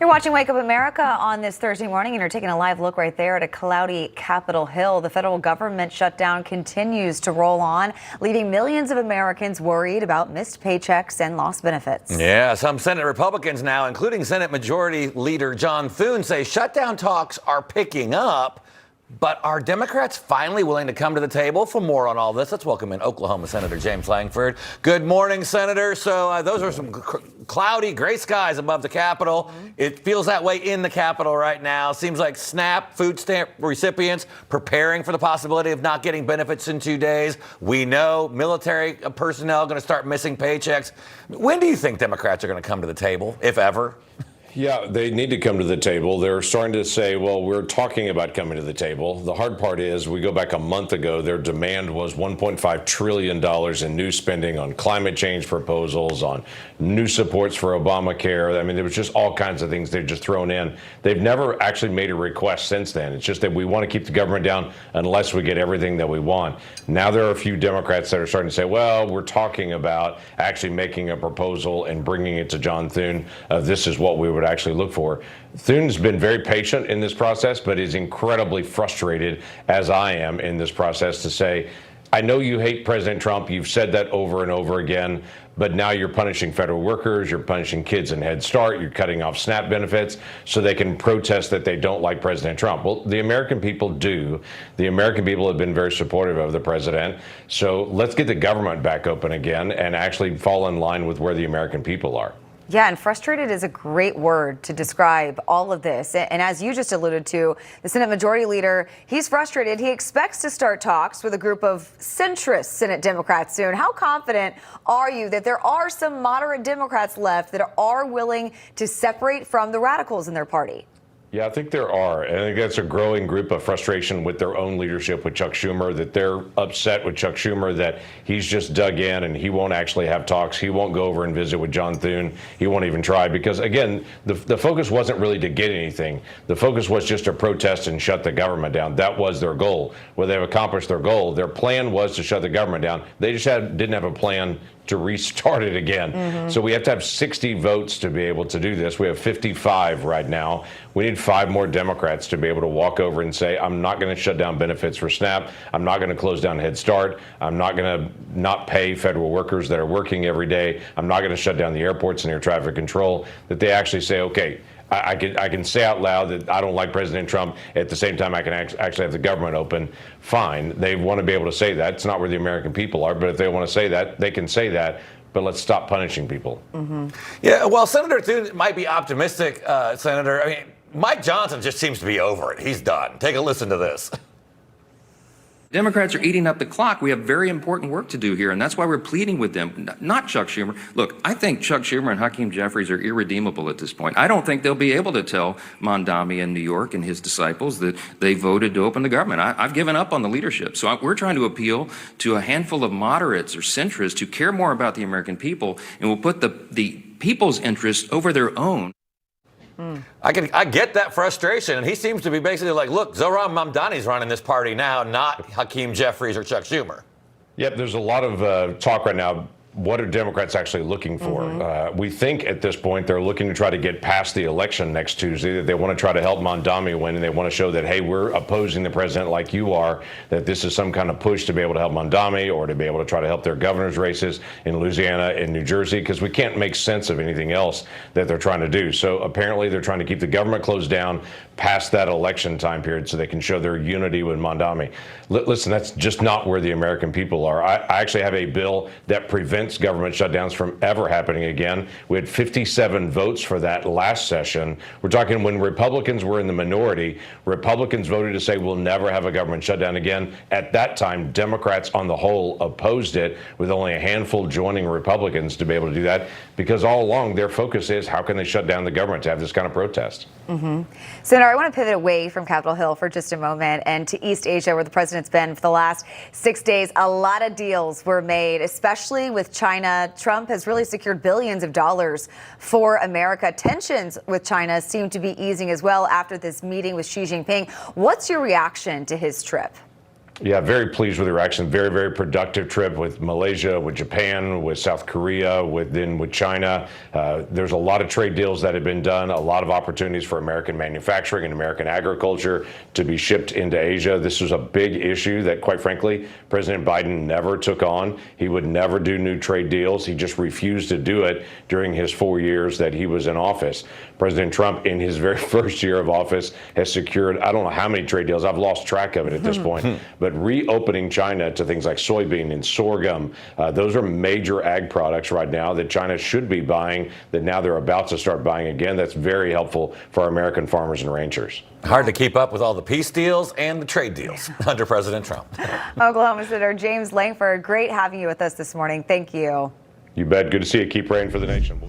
You're watching Wake Up America on this Thursday morning, and you're taking a live look right there at a cloudy Capitol Hill. The federal government shutdown continues to roll on, leaving millions of Americans worried about missed paychecks and lost benefits. Yeah, some Senate Republicans now, including Senate Majority Leader John Thune, say shutdown talks are picking up. But are Democrats finally willing to come to the table? For more on all this, let's welcome in Oklahoma Senator James Lankford. Good morning, Senator. So those are some cloudy, gray skies above the Capitol. It feels that way in the Capitol right now. Seems like SNAP food stamp recipients preparing for the possibility of not getting benefits in 2 days. We know military personnel going to start missing paychecks. When do you think Democrats are going to come to the table, if ever? Yeah, they need to come to the table. They're starting to say, well, we're talking about coming to the table. The hard part is we go back a month ago, their demand was $1.5 trillion in new spending on climate change proposals, on new supports for Obamacare. I mean, there was just all kinds of things they've just thrown in. They've never actually made a request since then. It's just that we want to keep the government down unless we get everything that we want. Now there are a few Democrats that are starting to say, well, we're talking about actually making a proposal and bringing it to John Thune. This is what we would actually look for. Thune's been very patient in this process, but is incredibly frustrated, as I am in this process, to say, I know you hate President Trump. You've said that over and over again, but now you're punishing federal workers. You're punishing kids in Head Start. You're cutting off SNAP benefits so they can protest that they don't like President Trump. Well, the American people do. The American people have been very supportive of the president. So let's get the government back open again and actually fall in line with where the American people are. Yeah, and frustrated is a great word to describe all of this. And as you just alluded to, the Senate Majority Leader, he's frustrated. He expects to start talks with a group of centrist Senate Democrats soon. How confident are you that there are some moderate Democrats left that are willing to separate from the radicals in their party? Yeah, I think there are. And I think that's a growing group of frustration with their own leadership with Chuck Schumer, that they're upset with Chuck Schumer, that he's just dug in and he won't actually have talks. He won't go over and visit with John Thune. He won't even try because, again, the focus wasn't really to get anything. The focus was just to protest and shut the government down. That was their goal. Well, they've accomplished their goal. Their plan was to shut the government down. They just didn't have a plan to restart it again. So we have to have 60 votes to be able to do this. We have 55 right now. We need 5 more Democrats to be able to walk over and say, I'm not going to shut down benefits for SNAP. I'm not going to close down Head Start. I'm not going to not pay federal workers that are working every day. I'm not going to shut down the airports and air traffic control. That they actually say, okay, I can say out loud that I don't like President Trump. At the same time, I can actually have the government open. Fine. They want to be able to say that. It's not where the American people are. But if they want to say that, they can say that. But let's stop punishing people. Yeah, well, Senator Thune might be optimistic, Senator. I mean, Mike Johnson just seems to be over it. He's done. Take a listen to this. Democrats are eating up the clock. We have very important work to do here, and that's why we're pleading with them, not Chuck Schumer. Look, I think Chuck Schumer and Hakeem Jeffries are irredeemable at this point. I don't think they'll be able to tell Mondami in New York and his disciples that they voted to open the government. I've given up on the leadership. So we're trying to appeal to a handful of moderates or centrists who care more about the American people and will put the people's interests over their own. I get that frustration, and he seems to be basically like, look, Zohran Mamdani's running this party now, not Hakeem Jeffries or Chuck Schumer. Yep, there's a lot of talk right now. What are Democrats actually looking for? We think at this point they're looking to try to get past the election next Tuesday, that they want to try to help Mondami win, and they want to show that, hey, we're opposing the president like you are, that this is some kind of push to be able to help Mondami or to be able to try to help their governor's races in Louisiana and New Jersey, because we can't make sense of anything else that they're trying to do. So apparently they're trying to keep the government closed down past that election time period so they can show their unity with Mondami. Listen, that's just not where the American people are. I actually have a bill that prevents government shutdowns from ever happening again. We had 57 votes for that last session. We're talking when Republicans were in the minority, Republicans voted to say we'll never have a government shutdown again. At that time, Democrats on the whole opposed it, with only a handful joining Republicans to be able to do that, because all along their focus is how can they shut down the government to have this kind of protest. Senator, I want to pivot away from Capitol Hill for just a moment and to East Asia, where the president's been for the last 6 days. A lot of deals were made, especially with China. Trump has really secured billions of dollars for America. Tensions with China seem to be easing as well after this meeting with Xi Jinping. What's your reaction to his trip? Yeah, very pleased with the reaction. Very, very productive trip with Malaysia, with Japan, with South Korea, with China. There's a lot of trade deals that have been done, a lot of opportunities for American manufacturing and American agriculture to be shipped into Asia. This was a big issue that, quite frankly, President Biden never took on. He would never do new trade deals. He just refused to do it during his 4 years that he was in office. President Trump, in his very first year of office, has secured, I don't know how many trade deals. I've lost track of it at this point. But reopening China to things like soybean and sorghum, those are major ag products right now that China should be buying, that now they're about to start buying again. That's very helpful for our American farmers and ranchers. Hard to keep up with all the peace deals and the trade deals under President Trump. Oklahoma Senator James Lankford, great having you with us this morning. Thank you. You bet. Good to see you. Keep praying for the nation.